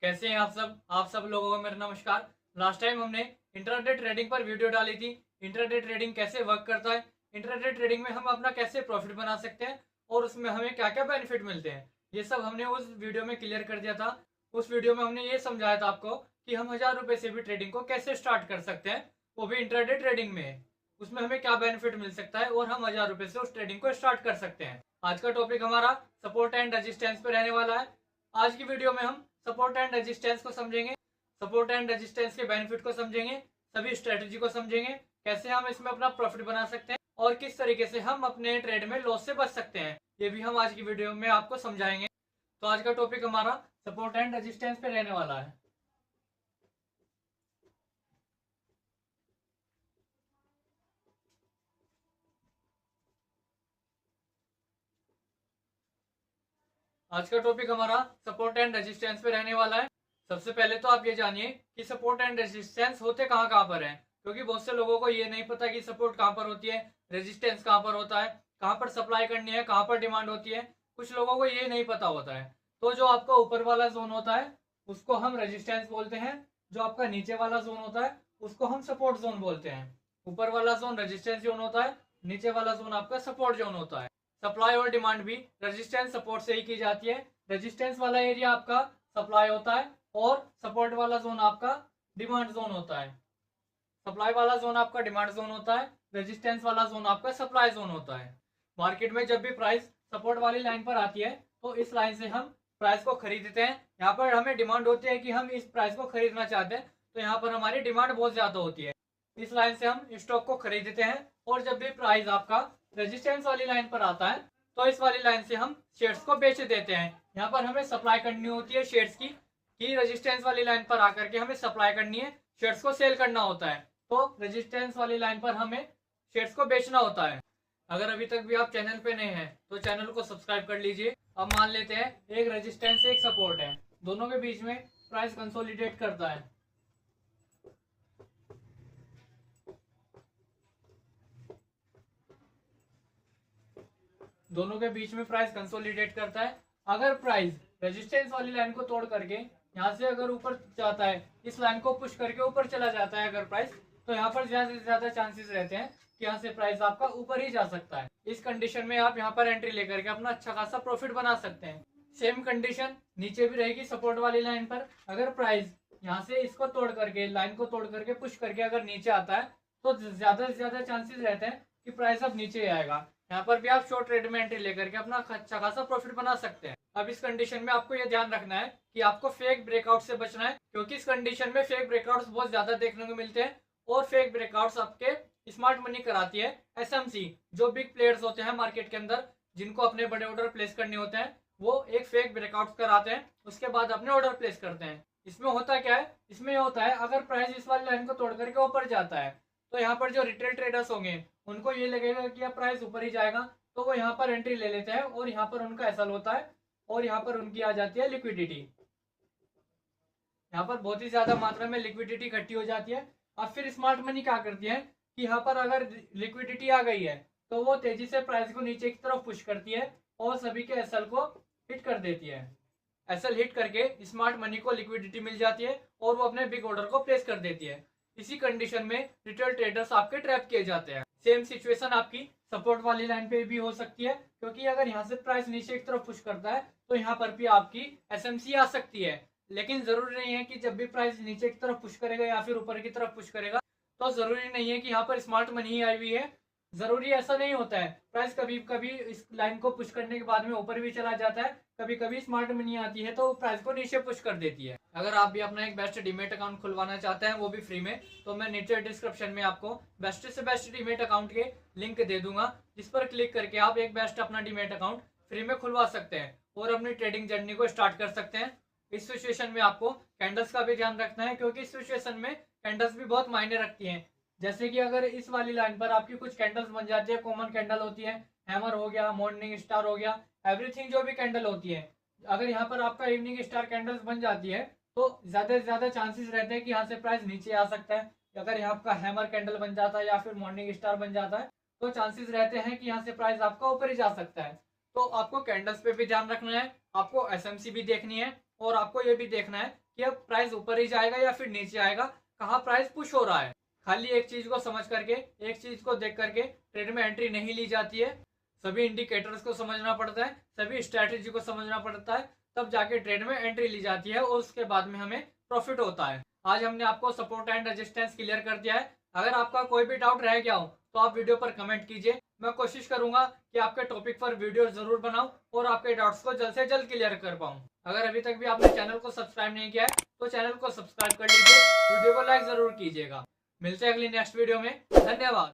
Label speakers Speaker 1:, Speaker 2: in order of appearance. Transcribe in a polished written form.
Speaker 1: कैसे हैं आप सब लोगों को मेरा नमस्कार। लास्ट टाइम हमने इंट्राडे ट्रेडिंग पर वीडियो डाली थी। इंट्राडे ट्रेडिंग कैसे वर्क करता है, इंट्राडे ट्रेडिंग में हम अपना कैसे प्रॉफिट बना सकते हैं और उसमें हमें क्या क्या बेनिफिट मिलते हैं, ये सब हमने उस वीडियो में क्लियर कर दिया था। उस वीडियो में हमने ये समझाया था आपको कि हम 1000 रुपए से भी ट्रेडिंग को कैसे स्टार्ट कर सकते हैं, वो भी इंट्राडे ट्रेडिंग में। उसमें हमें क्या बेनिफिट मिल सकता है और हम 1000 रुपए से उस ट्रेडिंग को स्टार्ट कर सकते हैं। आज का टॉपिक हमारा सपोर्ट एंड रेजिस्टेंस पे रहने वाला है। आज की वीडियो में हम सपोर्ट एंड रेजिस्टेंस को समझेंगे, सपोर्ट एंड रेजिस्टेंस के बेनिफिट को समझेंगे, सभी स्ट्रेटजी को समझेंगे, कैसे हम इसमें अपना प्रॉफिट बना सकते हैं और किस तरीके से हम अपने ट्रेड में लॉस से बच सकते हैं, ये भी हम आज की वीडियो में आपको समझाएंगे। तो आज का टॉपिक हमारा सपोर्ट एंड रेजिस्टेंस पे रहने वाला है। आज का टॉपिक हमारा सपोर्ट एंड रेजिस्टेंस पे रहने वाला है। सबसे पहले तो आप ये जानिए कि सपोर्ट एंड रेजिस्टेंस होते कहाँ कहाँ पर हैं, क्योंकि बहुत से लोगों को ये नहीं पता कि सपोर्ट कहाँ पर होती है, रेजिस्टेंस कहाँ पर होता है, कहाँ पर सप्लाई करनी है, कहाँ पर डिमांड होती है। कुछ लोगों को ये नहीं पता होता है। तो जो आपका ऊपर वाला जोन होता है उसको हम रेजिस्टेंस बोलते हैं, जो आपका नीचे वाला जोन होता है उसको हम सपोर्ट जोन बोलते हैं। ऊपर वाला जोन रेजिस्टेंस जोन होता है, नीचे वाला जोन आपका सपोर्ट जोन होता है। सप्लाई और डिमांड भी रेजिस्टेंस सपोर्ट से ही की जाती है। रेजिस्टेंस वाला एरिया आपका सप्लाई होता है और सपोर्ट वाला जोन आपका डिमांड जोन होता है। सप्लाई वाला जोन आपका डिमांड जोन होता है, रेजिस्टेंस वाला जोन आपका सप्लाई जोन होता है। मार्केट में जब भी प्राइस सपोर्ट वाली लाइन पर आती है तो इस लाइन से हम प्राइस को खरीदते हैं। यहाँ पर हमें डिमांड होती है कि हम इस प्राइस को खरीदना चाहते हैं, तो यहाँ पर हमारी डिमांड बहुत ज्यादा होती है। इस लाइन से हम स्टॉक को खरीदते हैं और जब भी प्राइस आपका रेजिस्टेंस वाली लाइन पर आता है तो इस वाली लाइन से हम शेयर्स को बेच देते हैं। यहाँ पर हमें सप्लाई करनी होती है शेयर्स की, कि रेजिस्टेंस वाली लाइन पर आकर के हमें सप्लाई करनी है, शेयर्स को सेल करना होता है। तो रेजिस्टेंस वाली लाइन पर हमें शेयर्स को बेचना होता है। अगर अभी तक भी आप चैनल पे नए हैं तो चैनल को सब्सक्राइब कर लीजिए। अब मान लेते हैं एक रेजिस्टेंस एक सपोर्ट है, दोनों के बीच में प्राइस कंसोलिडेट करता है। दोनों के बीच में प्राइस कंसोलिडेट करता है। अगर प्राइस रेजिस्टेंस वाली लाइन को तोड़ करके यहाँ से अगर ऊपर जाता है, इस लाइन को पुश करके ऊपर चला जाता है अगर प्राइस, तो यहाँ पर ज्यादा से ज्यादा चांसेस रहते हैं कि यहाँ से प्राइस आपका ऊपर ही जा सकता है। इस कंडीशन में आप यहाँ पर एंट्री लेकर के अपना अच्छा खासा प्रॉफिट बना सकते हैं। सेम कंडीशन नीचे भी रहेगी सपोर्ट वाली लाइन पर। अगर प्राइस यहाँ से इसको तोड़ करके, लाइन को तोड़ करके पुश करके अगर नीचे आता है तो ज्यादा से ज्यादा चांसेस रहते हैं कि प्राइस अब नीचे आएगा। यहाँ पर भी आप शॉर्ट ट्रेड में एंट्री लेकर के अपना अच्छा खासा प्रॉफिट बना सकते हैं। अब इस कंडीशन में आपको ये ध्यान रखना है कि आपको फेक ब्रेकआउट से बचना है, क्योंकि इस कंडीशन में फेक ब्रेकआउट्स बहुत ज्यादा देखने को मिलते हैं और फेक ब्रेकआउट्स आपके स्मार्ट मनी कराती है एसएमसी। जो बिग प्लेयर्स होते हैं मार्केट के अंदर, जिनको अपने बड़े ऑर्डर प्लेस करने होते हैं, वो एक फेक ब्रेकआउट कराते हैं, उसके बाद अपने ऑर्डर प्लेस करते हैं। इसमें होता क्या है, इसमें होता है अगर प्राइस इस वाली लाइन को तोड़ करके ऊपर जाता है तो यहाँ पर जो रिटेल ट्रेडर्स होंगे उनको ये लगेगा कि अब प्राइस ऊपर ही जाएगा, तो वो यहाँ पर एंट्री ले लेते हैं और यहाँ पर उनका एसएल होता है और यहाँ पर उनकी आ जाती है लिक्विडिटी। यहाँ पर बहुत ही ज्यादा मात्रा में लिक्विडिटी इकट्ठी हो जाती है। अब फिर स्मार्ट मनी क्या करती है कि यहाँ पर अगर लिक्विडिटी आ गई है तो वो तेजी से प्राइस को नीचे की तरफ पुश करती है और सभी के एसएल को हिट कर देती है। एसएल हिट करके स्मार्ट मनी को लिक्विडिटी मिल जाती है और वो अपने बिग ऑर्डर को प्लेस कर देती है। इसी कंडीशन में रिटेल ट्रेडर्स आपके ट्रैप किए जाते हैं। सेम सिचुएशन आपकी सपोर्ट वाली लाइन पे भी हो सकती है, क्योंकि अगर यहाँ से प्राइस नीचे की तरफ पुश करता है तो यहाँ पर भी आपकी एसएमसी आ सकती है। लेकिन जरूरी नहीं है कि जब भी प्राइस नीचे की तरफ पुश करेगा या फिर ऊपर की तरफ पुश करेगा तो जरूरी नहीं है कि यहाँ पर स्मार्ट मनी ही आई हुई है। जरूरी ऐसा नहीं होता है। प्राइस कभी कभी इस लाइन को पुश करने के बाद में ऊपर भी चला जाता है, कभी कभी स्मार्ट मनी आती है तो प्राइस को नीचे पुश कर देती है। अगर आप भी अपना एक बेस्ट डीमेट अकाउंट खुलवाना चाहते हैं, वो भी फ्री में, तो मैं नीचे डिस्क्रिप्शन में आपको बेस्ट से बेस्ट डीमेट अकाउंट के लिंक दे दूंगा, जिस पर क्लिक करके आप एक बेस्ट अपना डीमेट अकाउंट फ्री में खुलवा सकते हैं और अपनी ट्रेडिंग जर्नी को स्टार्ट कर सकते हैं। इस सिचुएशन में आपको कैंडल्स का भी ध्यान रखना है, क्योंकि इस सिचुएशन में कैंडल्स भी बहुत मायने रखती हैं। जैसे कि अगर इस वाली लाइन पर आपकी कुछ कैंडल्स बन जाती है, कॉमन कैंडल होती है, हैमर हो गया, मॉर्निंग स्टार हो गया, एवरीथिंग जो भी कैंडल होती है, अगर यहाँ पर आपका इवनिंग स्टार कैंडल्स बन जाती है तो ज्यादा से ज्यादा चांसेस रहते हैं कि यहाँ से प्राइस नीचे आ सकता है। अगर यहाँ आपका हैमर कैंडल बन जाता है या फिर मॉर्निंग स्टार बन जाता है तो चांसेस रहते हैं कि यहाँ से प्राइस आपका ऊपर ही जा सकता है। तो आपको कैंडल्स पे भी ध्यान रखना है, आपको एसएमसी भी देखनी है और आपको ये भी देखना है कि अब प्राइस ऊपर ही जाएगा या फिर नीचे आएगा, कहाँ प्राइस पुश हो रहा है। खाली एक चीज को समझ करके, एक चीज को देख करके ट्रेड में एंट्री नहीं ली जाती है। सभी इंडिकेटर्स को समझना पड़ता है, सभी स्ट्रैटेजी को समझना पड़ता है, तब जाके ट्रेड में एंट्री ली जाती है और उसके बाद में हमें प्रॉफिट होता है। आज हमने आपको सपोर्ट एंड रेजिस्टेंस क्लियर कर दिया है। अगर आपका कोई भी डाउट रह गया हो तो आप वीडियो पर कमेंट कीजिए। मैं कोशिश करूंगा कि आपके टॉपिक पर वीडियो जरूर बनाऊं और आपके डाउट्स को जल्द से जल्द क्लियर कर पाऊं। अगर अभी तक भी आपने चैनल को सब्सक्राइब नहीं किया है तो चैनल को सब्सक्राइब कर लीजिए, वीडियो को लाइक जरूर कीजिएगा। मिलते हैं अगली नेक्स्ट वीडियो में। धन्यवाद।